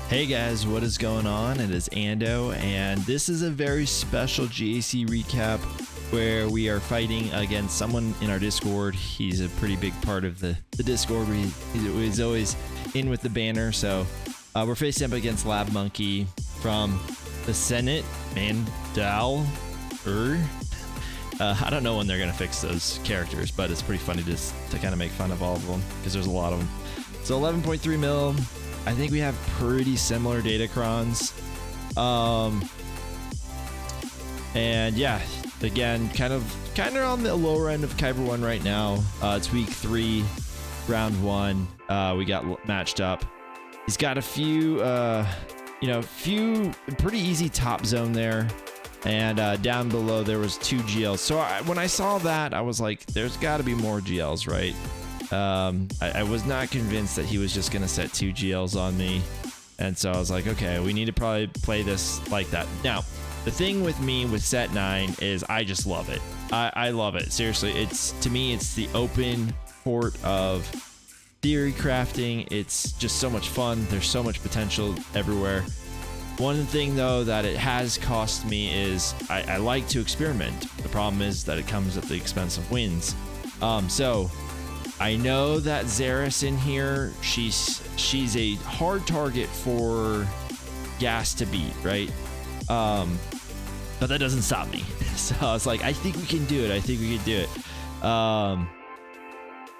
Hey guys, what is going on? It is Ando, and this is a very special GAC recap where we are fighting against someone in our Discord. He's a pretty big part of the Discord. He's always in with the banner, so we're facing up against Lab Monkey from the Senate Mandal. I don't know when they're going to fix those characters, but it's pretty funny just to kind of make fun of all of them because there's a lot of them. So 11.3 mil. I think we have pretty similar datacrons. And yeah, again, kind of on the lower end of Kyber 1 right now. It's week 3, round 1. We got matched up. He's got a few, few pretty easy top zone there. And down below there was 2 GLs. So when I saw that, I was like, there's got to be more GLs, right? I was not convinced that he was just gonna set 2 GLs on me, and so I was like, okay, we need to probably play this like that. Now, the thing with me with set 9 is I just love it. I love it. Seriously, to me it's the open port of theory crafting. It's just so much fun. There's so much potential everywhere. One thing though that it has cost me is I like to experiment. The problem is that it comes at the expense of wins. So I know that Cere's in here. She's a hard target for gas to beat, right? But that doesn't stop me. So I was like, I think we can do it. I think we can do it.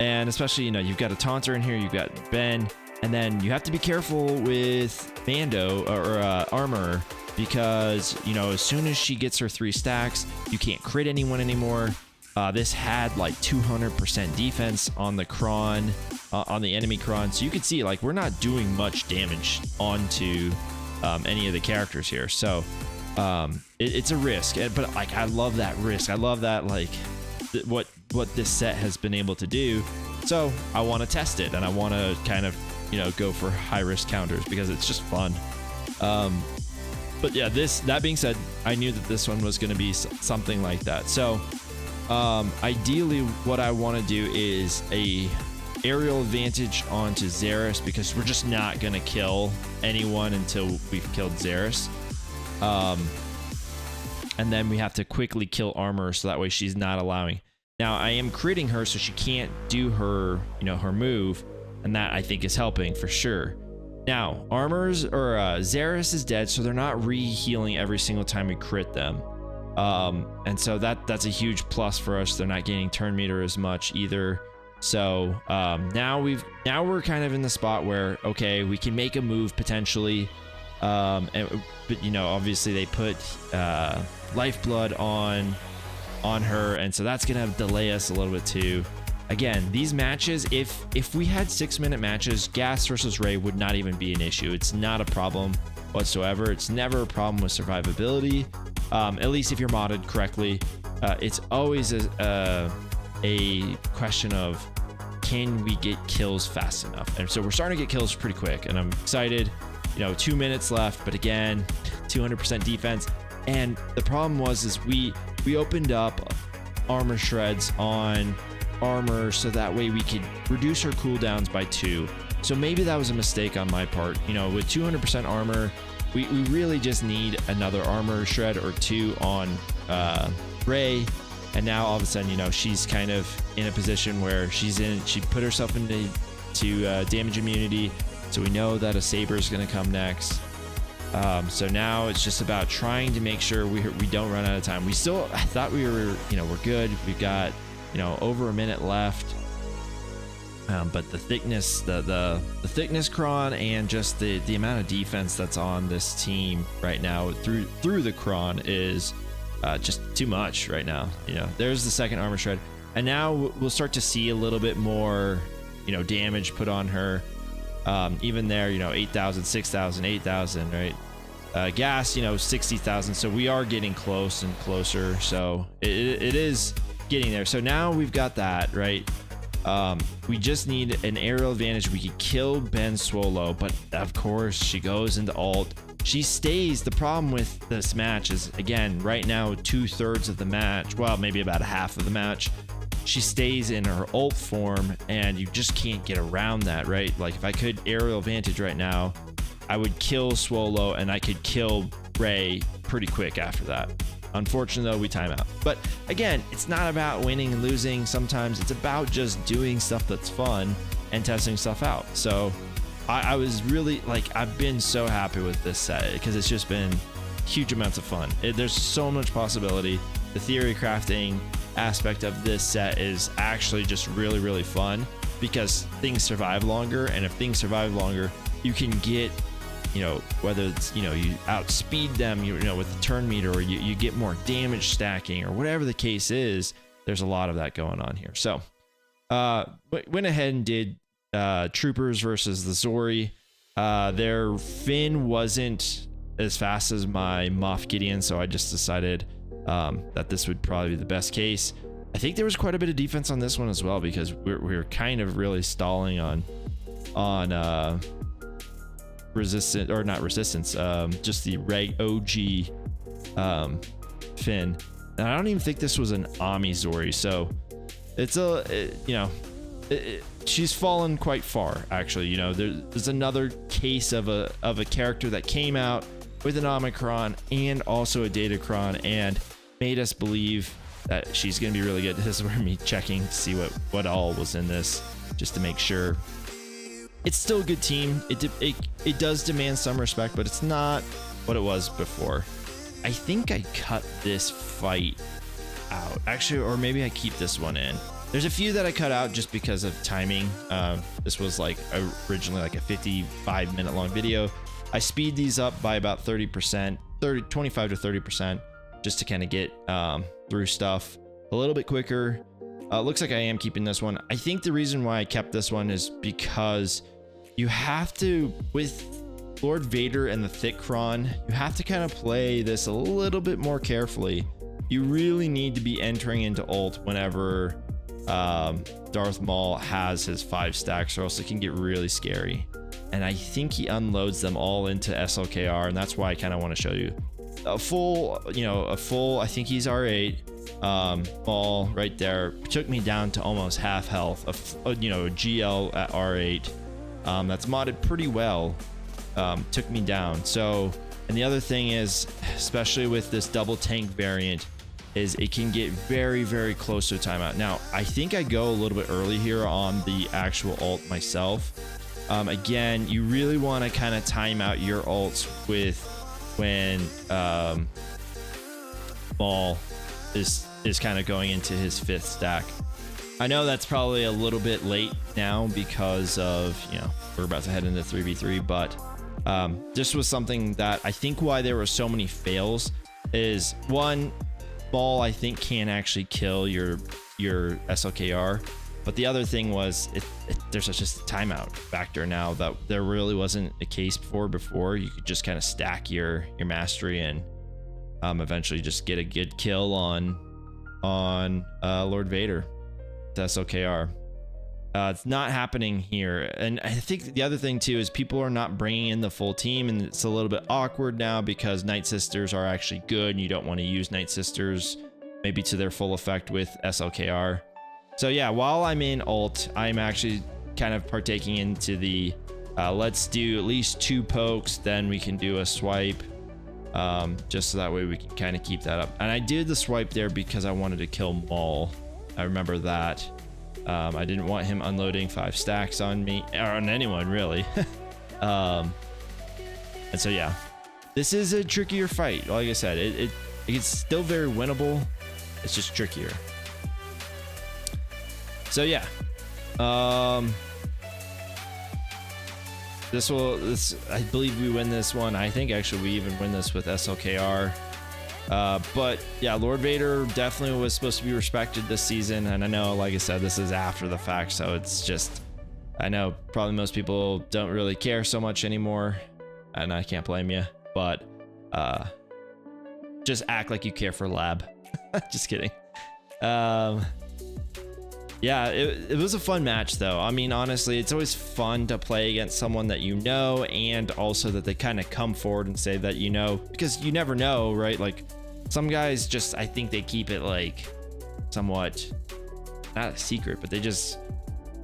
And especially, you've got a taunter in here. You've got Ben, and then you have to be careful with Mando or Armor because as soon as she gets her 3 stacks, you can't crit anyone anymore. This had like 200% defense on the cron, on the enemy cron. So you can see like we're not doing much damage onto any of the characters here. So it's a risk, but like I love that risk. I love that like what this set has been able to do. So I want to test it, and I want to kind of go for high risk counters because it's just fun. But yeah, that being said, I knew that this one was going to be something like that. So ideally what I want to do is a aerial advantage onto Ceres because we're just not going to kill anyone until we've killed Ceres. And then we have to quickly kill Armor so that way she's not allowing. Now I am critting her so she can't do her, her move, and that I think is helping for sure. Now Ceres is dead, so they're not re-healing every single time we crit them. And so that's a huge plus for us. They're not gaining turn meter as much either. So now we're kind of in the spot where okay, we can make a move potentially, but obviously they put lifeblood on her, and so that's gonna delay us a little bit too. Again, these matches, if we had 6-minute matches, Gas versus Ray would not even be an issue. It's not a problem whatsoever. It's never a problem with survivability. At least if you're modded correctly. It's always a question of can we get kills fast enough, and so we're starting to get kills pretty quick, and I'm excited. 2 minutes left, but again, 200% defense. And the problem was we opened up armor shreds on Armor so that way we could reduce her cooldowns by 2. So maybe that was a mistake on my part. With 200% armor, we really just need another armor shred or 2 on Ray, and now all of a sudden she's kind of in a position where she put herself into damage immunity, so we know that a saber is going to come next. So now it's just about trying to make sure we don't run out of time. I thought we were we're good. We've got over a minute left. But the thickness, the thickness cron, and just the amount of defense that's on this team right now through the cron is just too much right now. There's the second armor shred, and now we'll start to see a little bit more damage put on her. Even there, 8,000, 6,000, 8,000, right? Gas, 60,000. So we are getting close and closer. So it is getting there. So now we've got that, right? We just need an aerial advantage. We could kill Ben Swolo, but of course she goes into ult. She stays. The problem with this match is, again, right now 2/3 of the match, well, maybe about half of the match, she stays in her ult form, and you just can't get around that, right? Like if I could aerial advantage right now, I would kill Swolo and I could kill Ray pretty quick after that. Unfortunately though, we time out. But again, it's not about winning and losing. Sometimes it's about just doing stuff that's fun and testing stuff out. So I was really like, I've been so happy with this set because it's just been huge amounts of fun. There's so much possibility. The theory crafting aspect of this set is actually just really, really fun because things survive longer. And if things survive longer, you can get, you know, whether it's, you know, you outspeed them, you know, with the turn meter, or you get more damage stacking, or whatever the case is. There's a lot of that going on here. So went ahead and did Troopers versus the Zori. Their Finn wasn't as fast as my Moff Gideon, so I just decided that this would probably be the best case. I think there was quite a bit of defense on this one as well, because we were kind of really stalling on resistance, or not resistance, just the OG Finn. And I don't even think this was an Ami Zori, so it's she's fallen quite far, actually. You know, there's another case of a character that came out with an Omicron and also a Datacron and made us believe that she's going to be really good. This is where me checking to see what all was in this, just to make sure. It's still a good team. It does demand some respect, but it's not what it was before. I think I cut this fight out, actually, or maybe I keep this one in. There's a few that I cut out just because of timing. This was like originally like a 55-minute long video. I speed these up by about 30%, 25 to 30%, just to kind of get through stuff a little bit quicker. Looks like I am keeping this one. I think the reason why I kept this one is because you have to, with Lord Vader and the Thickron, you have to kind of play this a little bit more carefully. You really need to be entering into ult whenever Darth Maul has his 5 stacks, or else it can get really scary. And I think he unloads them all into SLKR, and that's why I kind of want to show you a full, I think he's R8 Maul right there. Took me down to almost half health. A GL at R8 that's modded pretty well. Took me down. So, and the other thing is, especially with this double tank variant, is it can get very, very close to a timeout. Now, I think I go a little bit early here on the actual ult myself. Again, you really want to kind of time out your ults with when Maul is kind of going into his 5th stack. I know that's probably a little bit late now because of, we're about to head into 3v3, but this was something that I think why there were so many fails is, one, Maul I think can actually kill your SLKR, but the other thing was there's just a timeout factor now that there really wasn't a case before. You could just kind of stack your mastery and eventually just get a good kill on Lord Vader, the SLKR. It's not happening here. And I think the other thing too is people are not bringing in the full team, and it's a little bit awkward now because Night Sisters are actually good and you don't want to use Night Sisters maybe to their full effect with SLKR. So yeah, while I'm in ult, I'm actually kind of partaking into the let's do at least 2 pokes, then we can do a swipe, just so that way we can kind of keep that up. And I did the swipe there because I wanted to kill Maul. I remember that. I didn't want him unloading 5 stacks on me, or on anyone really. And so yeah, this is a trickier fight. Like I said, it's still very winnable. It's just trickier. So yeah, this I believe we win this one. I think actually we even win this with SLKR. But yeah, Lord Vader definitely was supposed to be respected this season, and I know, like I said, this is after the fact, so it's just, I know probably most people don't really care so much anymore, and I can't blame you, but just act like you care for Lab. Just kidding. Yeah, it was a fun match though. I mean, honestly, it's always fun to play against someone that you know, and also that they kind of come forward and say that because you never know, right? Like some guys just, I think they keep it like somewhat, not a secret, but they just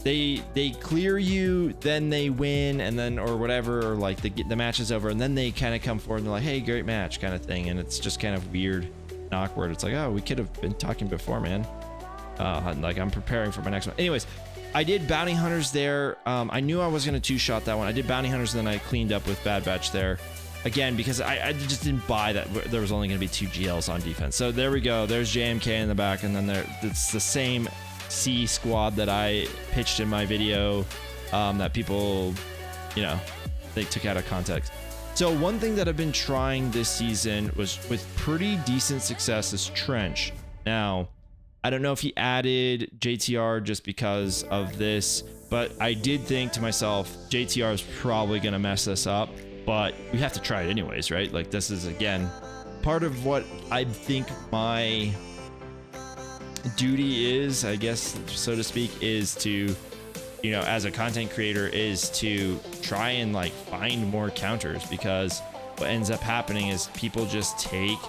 they clear you, then they win, and then or whatever, or like the match is over, and then they kind of come forward and they're like, hey, great match kind of thing, and it's just kind of weird and awkward. It's like, oh, we could have been talking before, man. Like I'm preparing for my next one. Anyways, I did bounty hunters there. I knew I was gonna two-shot that one. I did bounty hunters, and then I cleaned up with Bad Batch there. Again, because I just didn't buy that there was only gonna be 2 GLs on defense. So there we go. There's JMK in the back, and then it's the same C squad that I pitched in my video that people, you know, they took out of context. So one thing that I've been trying this season was with pretty decent success is Trench. Now, I don't know if he added JTR just because of this, but I did think to myself, JTR is probably going to mess this up, but we have to try it anyways, right? Like this is, again, part of what I think my duty is, I guess, so to speak, is to, you know, as a content creator, is to try and like find more counters, because what ends up happening is people just take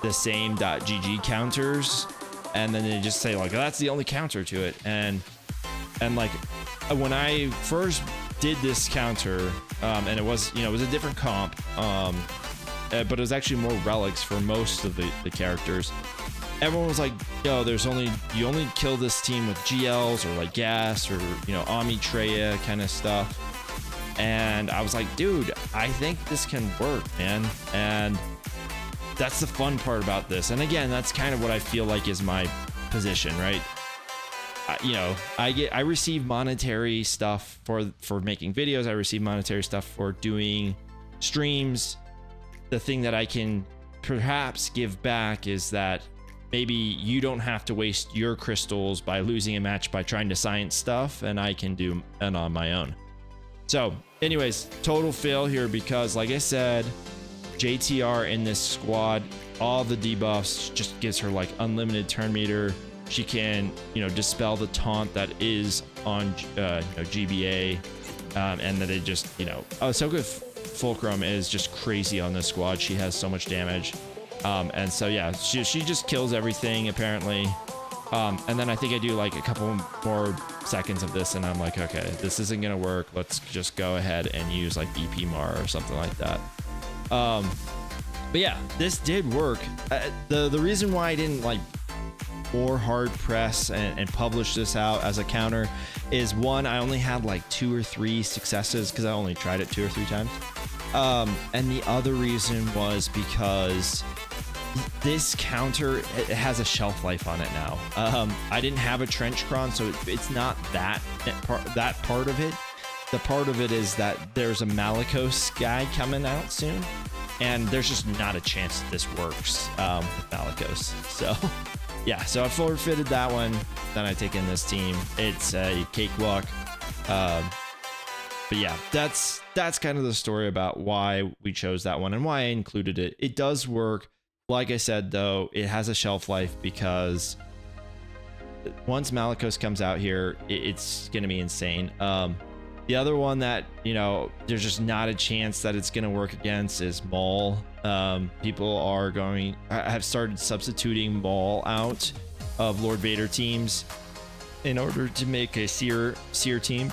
the same .gg counters and then they just say like, oh, that's the only counter to it. And like when I first did this counter, and it was, you know, it was a different comp, but it was actually more relics for most of the characters. Everyone was like, yo, you only kill this team with GLs or like gas or, you know, Ami Traya kind of stuff. And I was like, dude, I think this can work, man. And that's the fun part about this. And again, that's kind of what I feel like is my position, right? You know, I receive monetary stuff for making videos. I receive monetary stuff for doing streams. The thing that I can perhaps give back is that maybe you don't have to waste your crystals by losing a match by trying to science stuff, and I can do it on my own. So anyways, total fail here because, like I said, JTR in this squad, all the debuffs just gives her like unlimited turn meter. She can, you know, dispel the taunt that is on you know, GBA, and that it just, you know, Ahsoka Fulcrum is just crazy on this squad. She has so much damage. And so yeah, she just kills everything apparently. And then I think I do like a couple more seconds of this and I'm like, okay, this isn't gonna work. Let's just go ahead and use like BP Mar or something like that. But yeah, this did work. The reason why I didn't like more hard press and publish this out as a counter is, one, I only had like 2 or 3 successes because I only tried it 2 or 3 times. And the other reason was because this counter, it has a shelf life on it now. I didn't have a trench cron, so it's not that part of it. The part of it is that there's a Malicos guy coming out soon, and there's just not a chance that this works with Malicos. So yeah, so I forfeited that one. Then I take in this team. It's a cakewalk. But yeah, that's kind of the story about why we chose that one and why I included it. It does work. Like I said, though, it has a shelf life because once Malicos comes out here, it's going to be insane. The other one that, you know, there's just not a chance that it's going to work against is Maul. People have started substituting Maul out of Lord Vader teams in order to make a Cere team.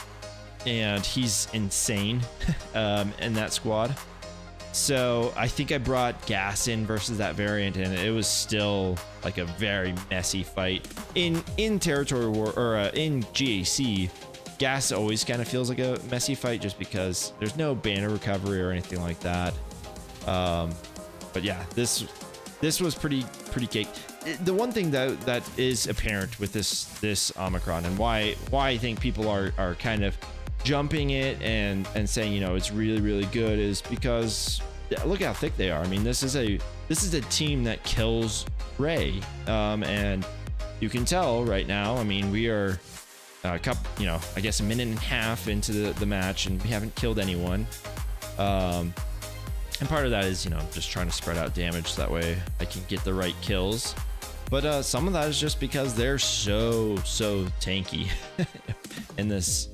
And he's insane in that squad. So I think I brought Gas in versus that variant, and it was still like a very messy fight. In Territory War, or in GAC, Gas always kind of feels like a messy fight just because there's no banner recovery or anything like that. But yeah, this was pretty cake. The one thing that is apparent with this Omicron, and why I think people are kind of jumping it and saying, you know, it's really good, is because look how thick they are. I mean, this is a team that kills Rey, and you can tell right now. I mean, we are a couple, you know, I guess a minute and a half into the match, and we haven't killed anyone. And part of that is, you know, just trying to spread out damage so that way I can get the right kills. But some of that is just because they're so tanky in this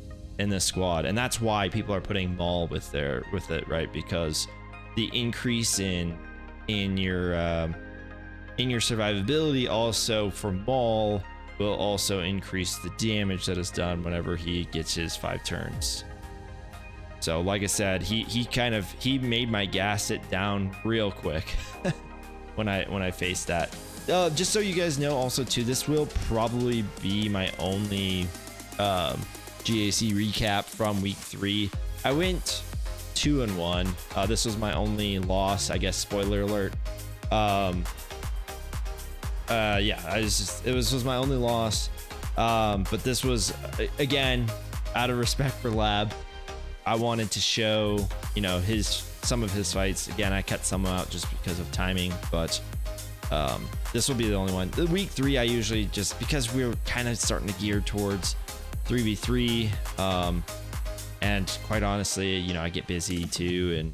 squad, and that's why people are putting Maul with it, right? Because the increase in your survivability also for Maul will also increase the damage that is done whenever he gets his 5 turns. So like I said, he made my gas it down real quick when I faced that. Just so you guys know also too, this will probably be my only GAC recap from week 3. I went 2-1. This was my only loss, I guess, spoiler alert. Yeah, it was my only loss. But this was, again, out of respect for Lab, I wanted to show, you know, some of his fights. Again, I cut some out just because of timing, but this will be the only one. The week 3, I usually just, because we were kind of starting to gear towards 3v3, and quite honestly, you know, I get busy too,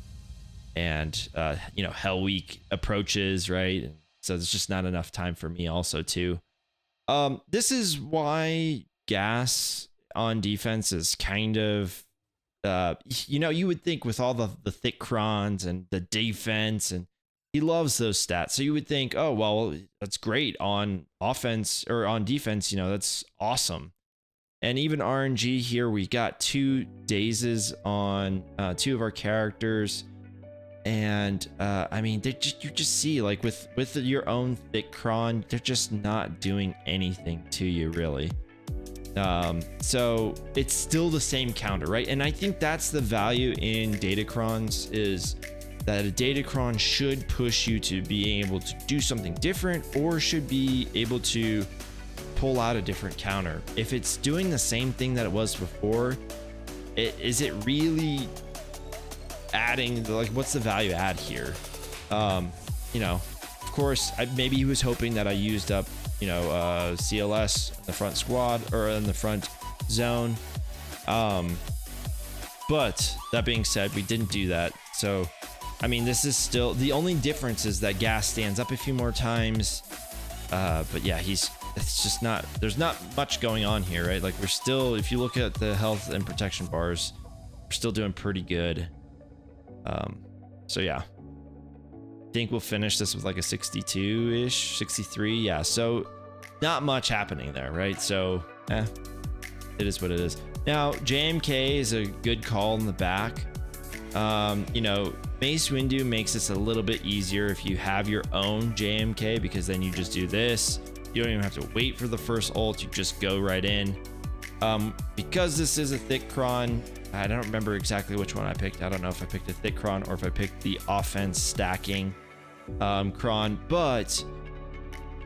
and you know, Hell Week approaches, right? So there's just not enough time for me also too. This is why Gas on defense is kind of, you know, you would think with all the thick crons and the defense, and he loves those stats. So you would think, oh, well, that's great on offense or on defense. You know, that's awesome. And even RNG here, we got 2 dazes on 2 of our characters. And I mean, you just see, like, with your own thick cron, they're just not doing anything to you really. So it's still the same counter, right? And I think that's the value in Datacrons, is that a Datacron should push you to being able to do something different, or should be able to pull out a different counter. If it's doing the same thing that it was before, is it really adding, like, what's the value add here? You know, of course, maybe he was hoping that I used up, you know, CLS in the front squad or in the front zone. But that being said, we didn't do that. So, I mean, this is still, the only difference is that Gas stands up a few more times. But yeah, it's just not, there's not much going on here, right? Like, we're still, if you look at the health and protection bars, we're still doing pretty good. So yeah, I think we'll finish this with like a 62-ish, 63. Yeah, so not much happening there, right? So it is what it is. Now, JMK is a good call in the back. You know, Mace Windu makes this a little bit easier if you have your own JMK, because then you just do this. You don't even have to wait for the first ult, you just go right in. Because this is a thick cron, I don't remember exactly which one I picked. I don't know if I picked a thick cron or if I picked the offense stacking cron, but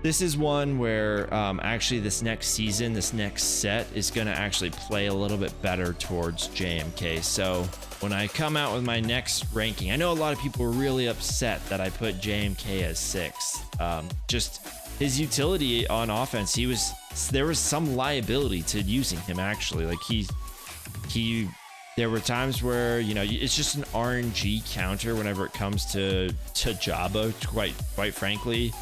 this is one where actually this next season, this next set is going to actually play a little bit better towards JMK. So when I come out with my next ranking, I know a lot of people were really upset that I put JMK as 6th. Just his utility on offense, there was some liability to using him actually. Like there were times where, you know, it's just an RNG counter whenever it comes to Jabba, quite frankly.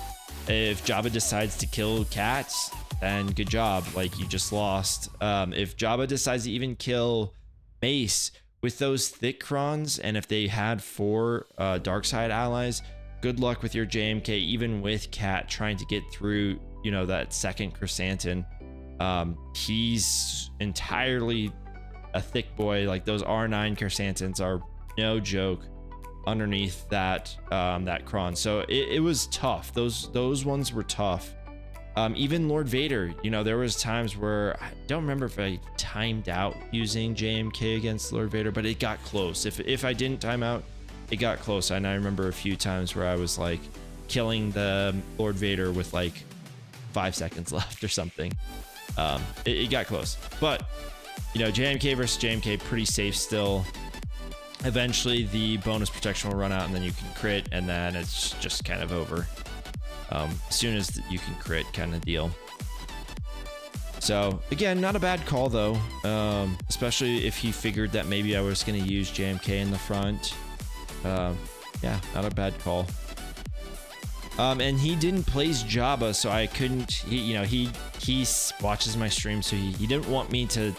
If Jabba decides to kill cats, then good job, like, you just lost. If Jabba decides to even kill Mace with those thick crons, and if they had 4 dark side allies, good luck with your JMK, even with Cat trying to get through, you know, that second Chrysanthemum. He's entirely a thick boy. Like, those R9 Chrysanthemums are no joke underneath that that cron. So it was tough. Those ones were tough. Even Lord Vader, you know, there was times where I don't remember if I timed out using JMK against Lord Vader, but it got close. If I didn't time out, it got close. And I remember a few times where I was like killing the Lord Vader with like 5 seconds left or something. It got close, but you know, JMK versus JMK, pretty safe still. Eventually the bonus protection will run out, and then you can crit, and then it's just kind of over. As soon as you can crit, kind of deal. So again, not a bad call though, especially if he figured that maybe I was going to use JMK in the front. Yeah, not a bad call. And he didn't place Jabba, so I couldn't. He watches my stream, so he didn't want me to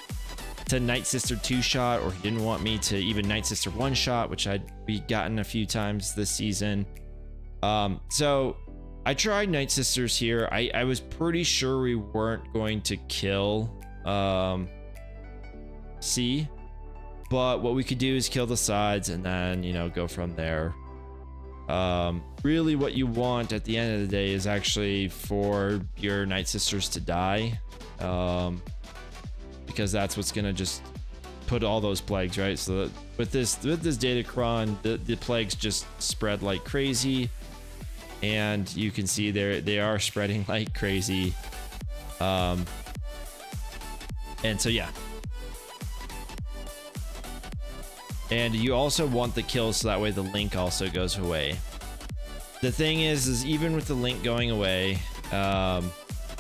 Night Sister 2-shot, or he didn't want me to even Night Sister 1-shot, which I'd be gotten a few times this season. So I tried Night Sisters here. I was pretty sure we weren't going to kill C, but what we could do is kill the sides and then, you know, go from there. Really what you want at the end of the day is actually for your Night Sisters to die, because that's what's gonna just put all those plagues, right? So that with this Datacron, the plagues just spread like crazy, and you can see they are spreading like crazy. And so yeah. And you also want the kills so that way the link also goes away. The thing is even with the link going away,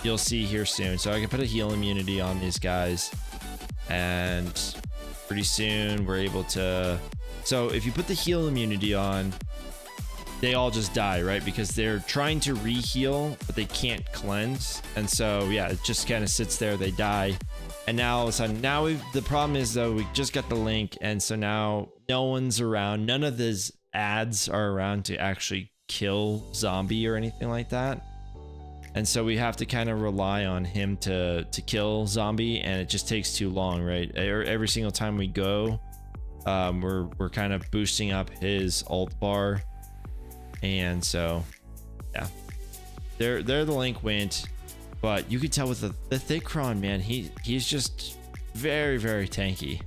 you'll see here soon. So I can put a heal immunity on these guys, and pretty soon we're able to. So if you put the heal immunity on, they all just die, right? Because they're trying to re-heal, but they can't cleanse. And so yeah, it just kind of sits there, they die. And now all of a sudden, the problem is though, we just got the link, and so now no one's around. None of these ads are around to actually kill zombie or anything like that. And so we have to kind of rely on him to kill zombie, and it just takes too long, right? Every single time we go, we're kind of boosting up his ult bar, and so yeah, there the link went. But you could tell with the Thickron, man, he's just very, very tanky.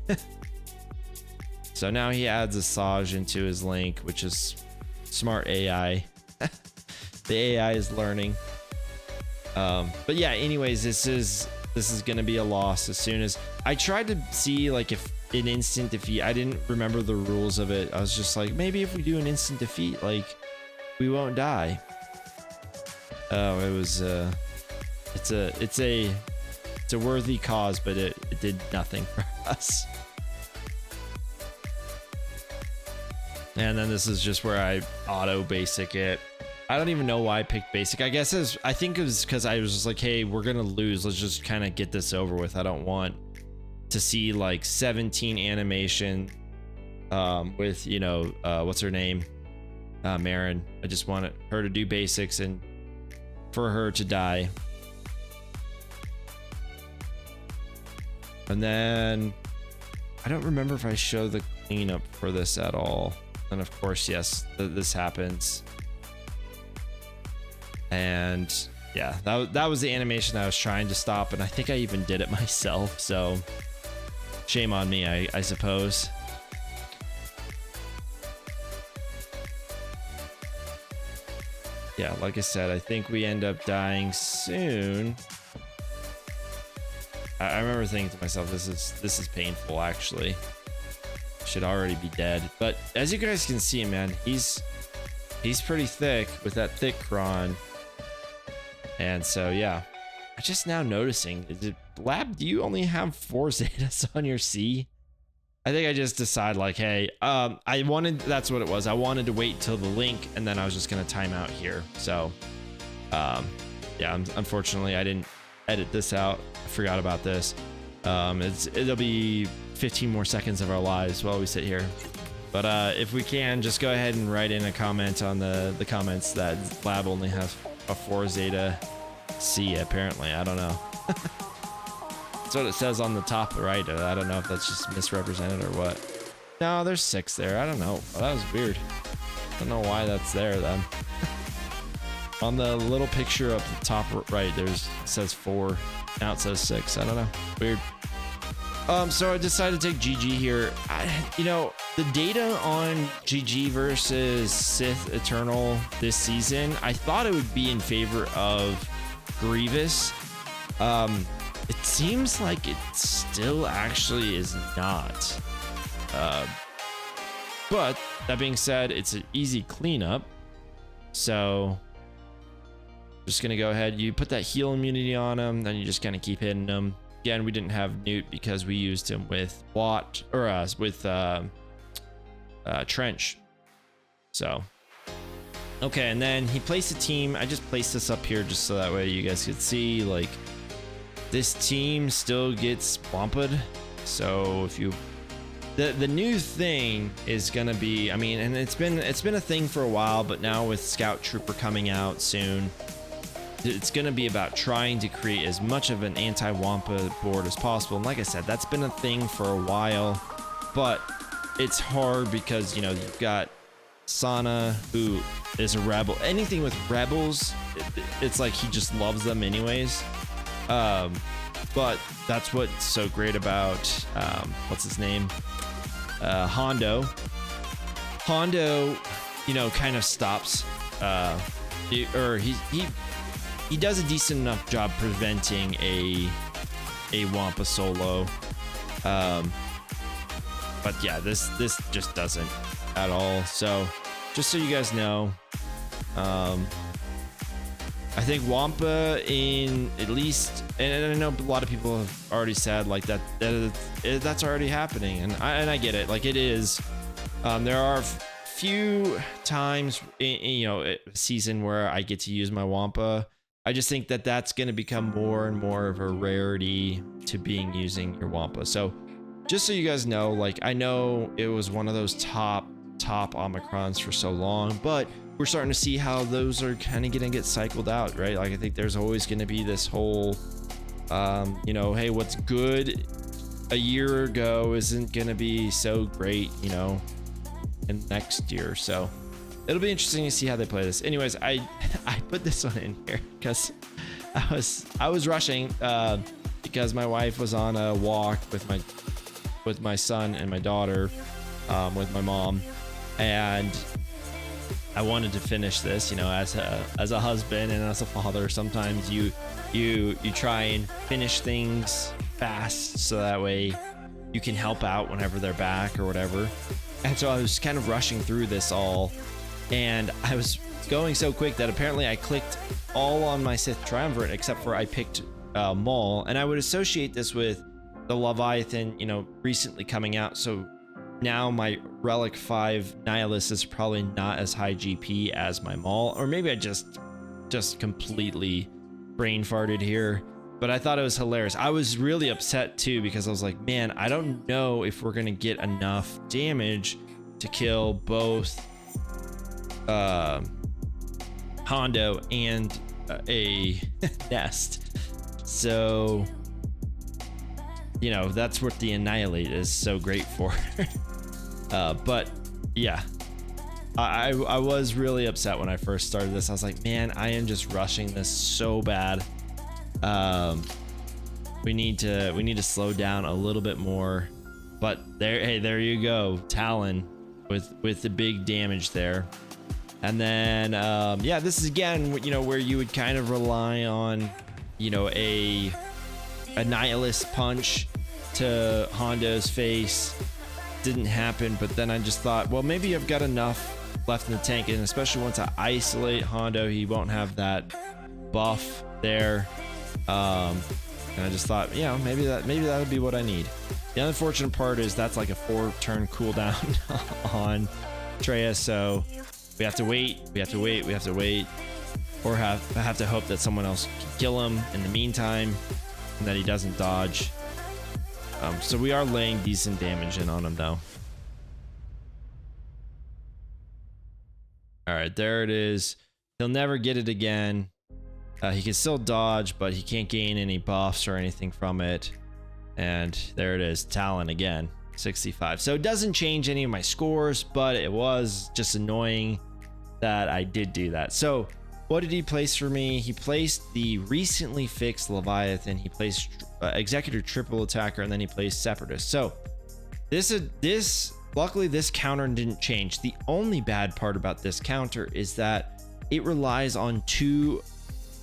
So now he adds a Saj into his link, which is smart AI. The AI is learning. But yeah, anyways, this is gonna be a loss as soon as I tried to see like if an instant defeat. I didn't remember the rules of it. I was just like, maybe if we do an instant defeat, like we won't die. Oh, it was it's a worthy cause, but it did nothing for us. And then this is just where I auto basic it. I don't even know why I picked basic. I think it was because I was just like, hey, we're gonna lose, let's just kind of get this over with. I don't want to see like 17 animation with, you know, what's her name, Marin. I just wanted her to do basics and for her to die. And then I don't remember if I show the cleanup for this at all. And of course, yes, this happens. And yeah, that was the animation I was trying to stop, and I think I even did it myself, so shame on me, I suppose. Yeah, like I said, I think we end up dying soon. I remember thinking to myself, this is painful, actually. Should already be dead. But as you guys can see, man, he's pretty thick with that thick cron. And so yeah, I'm just now noticing, Lab, do you only have 4 Zetas on your C? I think I just decided like, hey, that's what it was. I wanted to wait till the link, and then I was just gonna time out here. So yeah, unfortunately I didn't edit this out. I forgot about this. It'll be 15 more seconds of our lives while we sit here. But if we can, just go ahead and write in a comment on the comments that Lab only has a 4 Zeta C, apparently. I don't know. That's what it says on the top right. I don't know if that's just misrepresented or what. No, there's 6 there. I don't know. Oh, that was weird. I don't know why that's there then. On the little picture up the top right, it says 4. Now it says 6. I don't know. Weird. So I decided to take GG here. You know, the data on GG versus Sith Eternal this season, I thought it would be in favor of Grievous. It seems like it still actually is not. But that being said, it's an easy cleanup. So just gonna go ahead. You put that heal immunity on him, then you just kind of keep hitting him. Again, we didn't have Newt because we used him with Trench. So okay, and then he placed a team. I just placed this up here just so that way you guys could see, like, this team still gets Wampa'd. So if you the new thing is gonna be, I mean, and it's been a thing for a while, but now with Scout Trooper coming out soon, it's gonna be about trying to create as much of an anti-Wampa board as possible. And like I said, that's been a thing for a while, but it's hard because, you know, you've got Sana, who is a rebel. Anything with rebels, it's like he just loves them anyways. But that's what's so great about what's his name, Hondo, you know, kind of stops, he does a decent enough job preventing a Wampa solo, but yeah, this just doesn't at all. So just so you guys know, I think Wampa, in at least, and I know a lot of people have already said like that's already happening, and I get it, like it is. There are few times in, you know, a season where I get to use my Wampa. I just think that that's going to become more and more of a rarity to being using your Wampa. So just so you guys know, like, I know it was one of those top Omicrons for so long, but we're starting to see how those are kind of gonna get cycled out, right? Like, I think there's always gonna be this whole, you know, hey, what's good a year ago isn't gonna be so great, you know, in next year. So it'll be interesting to see how they play this. Anyways, I put this one in here because I was rushing because my wife was on a walk with my son and my daughter, with my mom, and I wanted to finish this, you know, as a husband and as a father. Sometimes you try and finish things fast so that way you can help out whenever they're back or whatever. And so I was kind of rushing through this all, and I was going so quick that apparently I clicked all on my Sith Triumvirate except for I picked Maul, and I would associate this with the Leviathan, you know, recently coming out. So now my Relic 5 Nihilist is probably not as high GP as my Maul, or maybe I just completely brain farted here, but I thought it was hilarious. I was really upset too because I was like, man, I don't know if we're gonna get enough damage to kill both Hondo and a nest. So, you know, that's what the Annihilate is so great for. But yeah, I was really upset when I first started this. I was like, man, I am just rushing this so bad. We need to slow down a little bit more. But there you go, Talon with the big damage there. And then yeah, this is again, you know, where you would kind of rely on, you know, a Nihilist punch to Hondo's face. Didn't happen, but then I just thought, well, maybe I've got enough left in the tank, and especially once I isolate Hondo, he won't have that buff there. And I just thought, you know, maybe that would be what I need. The unfortunate part is that's like a 4-turn cooldown on Traya, so we have to wait, or have to hope that someone else can kill him in the meantime and that he doesn't dodge. So we are laying decent damage in on him though. All right, there it is. He'll never get it again. He can still dodge, but he can't gain any buffs or anything from it. And there it is, Talon again, 65. So it doesn't change any of my scores, but it was just annoying that I did do that. So what did he place for me? He placed the recently fixed Leviathan. He placed Executor triple attacker, and then he placed Separatist. So luckily this counter didn't change. The only bad part about this counter is that it relies on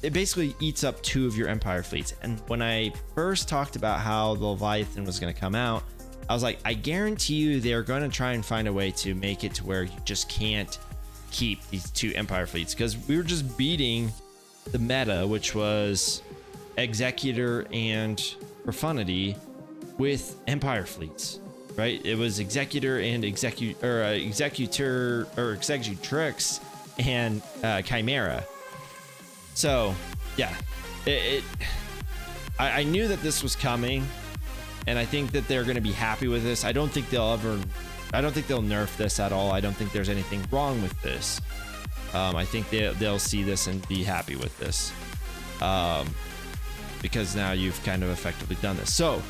it basically eats up 2 of your Empire fleets. And when I first talked about how the Leviathan was going to come out, I was like, I guarantee you they're going to try and find a way to make it to where you just can't keep these 2 Empire fleets, because we were just beating the meta, which was Executor and Profundity with Empire fleets, right? It was Executor and Executor or Executrix and Chimaera. So yeah, I knew that this was coming, and I think that they're going to be happy with this. I don't think they'll nerf this at all. I don't think there's anything wrong with this. I think they'll see this and be happy with this, because now you've kind of effectively done this. So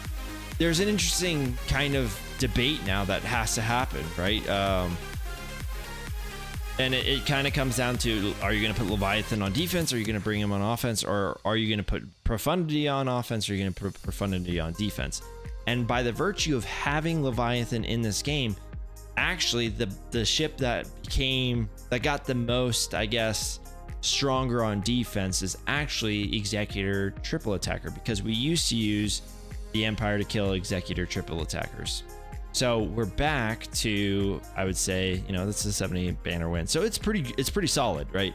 there's an interesting kind of debate now that has to happen, right? And it kind of comes down to, are you going to put Leviathan on defense? Or are you going to bring him on offense? Or are you going to put Profundity on offense? Or are you going to put Profundity on defense? And by the virtue of having Leviathan in this game, actually the ship that got the most, I guess, stronger on defense is actually Executor triple attacker, because we used to use the Empire to kill Executor triple attackers. So we're back to, I would say, you know, this is a 70 banner win. So it's pretty solid, right?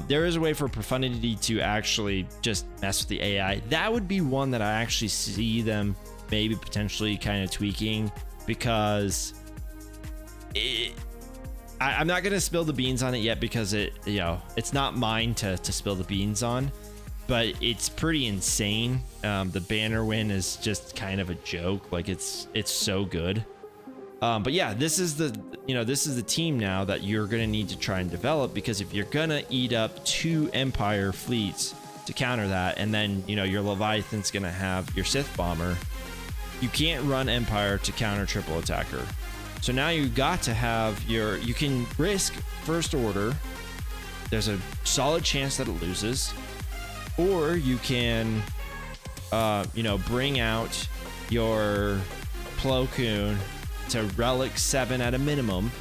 There is a way for Profundity to actually just mess with the AI. That would be one that I actually see them maybe potentially kind of tweaking, because I'm not going to spill the beans on it yet, because it's not mine to spill the beans on, but it's pretty insane. The banner win is just kind of a joke. Like it's so good. But yeah, this is the team now that you're going to need to try and develop, because if you're going to eat up 2 Empire fleets to counter that, and then, you know, your Leviathan's going to have your Sith bomber, you can't run Empire to counter triple attacker. So now you got to have you can risk first order. There's a solid chance that it loses, or you can, bring out your Plo Koon to Relic 7 at a minimum,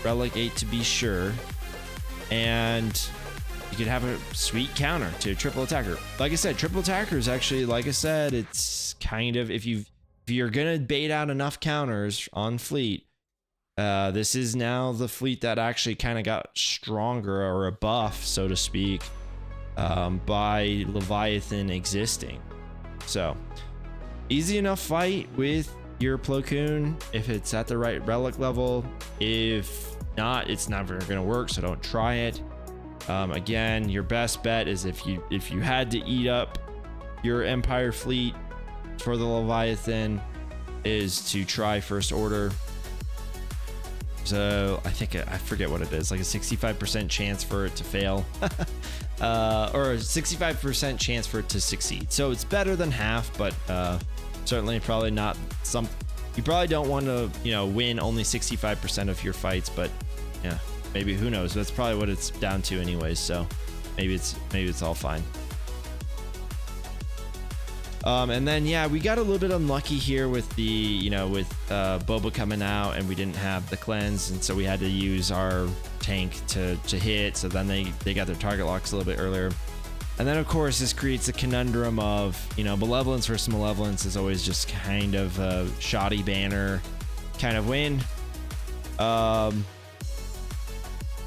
Relic 8 to be sure, and you could have a sweet counter to triple attacker. Like I said, triple attacker is actually, like I said, it's kind of, if you're gonna bait out enough counters on fleet, this is now the fleet that actually kind of got stronger, or a buff, so to speak, by Leviathan existing. So easy enough fight with your Plo Koon if it's at the right relic level. If not, it's never gonna work, so don't try it. Again, your best bet is if you had to eat up your Empire fleet for the Leviathan, is to try first order. So I think, I forget what it is, like a 65% chance for it to fail, or a 65% chance for it to succeed. So it's better than half, but certainly probably not you probably don't want to, win only 65% of your fights, but yeah, maybe, who knows? That's probably what it's down to anyways. So maybe it's all fine. And then, yeah, we got a little bit unlucky here with the, with Boba coming out, and we didn't have the cleanse, and so we had to use our tank to hit. So then they got their target locks a little bit earlier. And then, of course, this creates a conundrum of, Malevolence versus Malevolence is always just kind of a shoddy banner kind of win.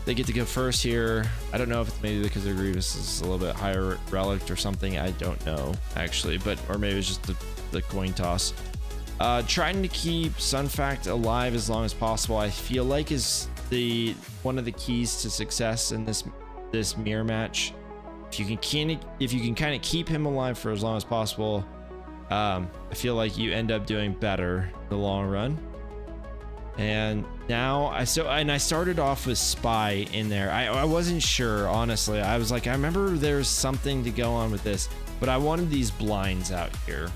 They get to go first here. I don't know if it's maybe because their Grievous is a little bit higher relic or something. I don't know, actually, or maybe it's just the coin toss. Trying to keep Sunfact alive as long as possible, I feel like, is one of the keys to success in this mirror match. If you can kind of keep him alive for as long as possible, I feel like you end up doing better in the long run. And now I started off with Spy in there. I wasn't sure, honestly. I was like, I remember there's something to go on with this, but I wanted these blinds out here.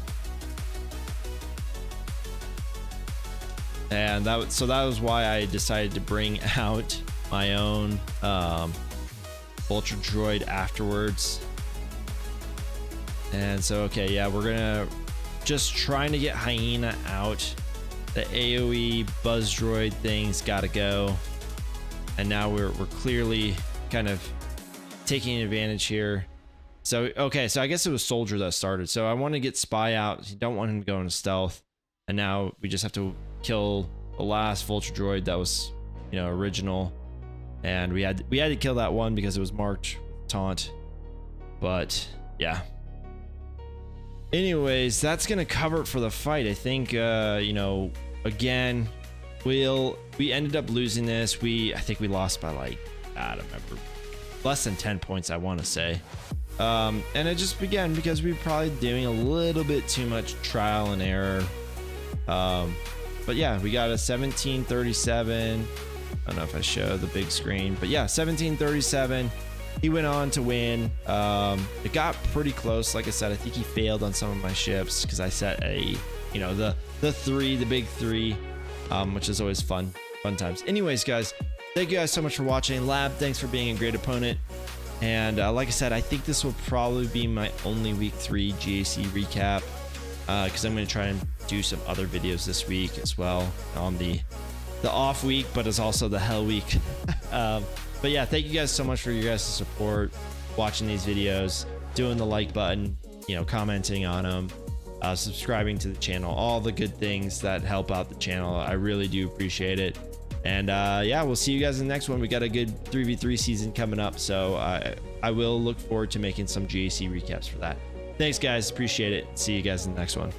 And that was why I decided to bring out my own Ultra Droid afterwards. And so, okay, yeah, we're gonna just trying to get Hyena out. The AoE Buzz Droid thing's gotta go. And now we're clearly kind of taking advantage here. So, okay, so I guess it was Soldier that started. So I want to get Spy out. You don't want him to go into stealth. And now we just have to kill the last Vulture Droid that was, original. And we had to kill that one because it was marked taunt. But yeah. Anyways, that's gonna cover it for the fight. I think again, we ended up losing this. I think we lost by, like, I don't remember, less than 10 points, I want to say. And it just began because we were probably doing a little bit too much trial and error. But yeah, we got a 1737. I don't know if I show the big screen, but yeah, 1737. He went on to win. It got pretty close. Like I said, I think he failed on some of my ships because I set a, you know, the big three, which is always fun times. Anyways, guys, thank you guys so much for watching. Lab, thanks for being a great opponent. And like I said, I think this will probably be my only week 3 GAC recap, because I'm going to try and do some other videos this week as well on the off week, but it's also the hell week. But yeah, thank you guys so much for your guys' support, watching these videos, doing the like button, you know, commenting on them, subscribing to the channel, all the good things that help out the channel. I really do appreciate it. And yeah, we'll see you guys in the next one. We got a good 3v3 season coming up, so I will look forward to making some GAC recaps for that. Thanks, guys. Appreciate it. See you guys in the next one.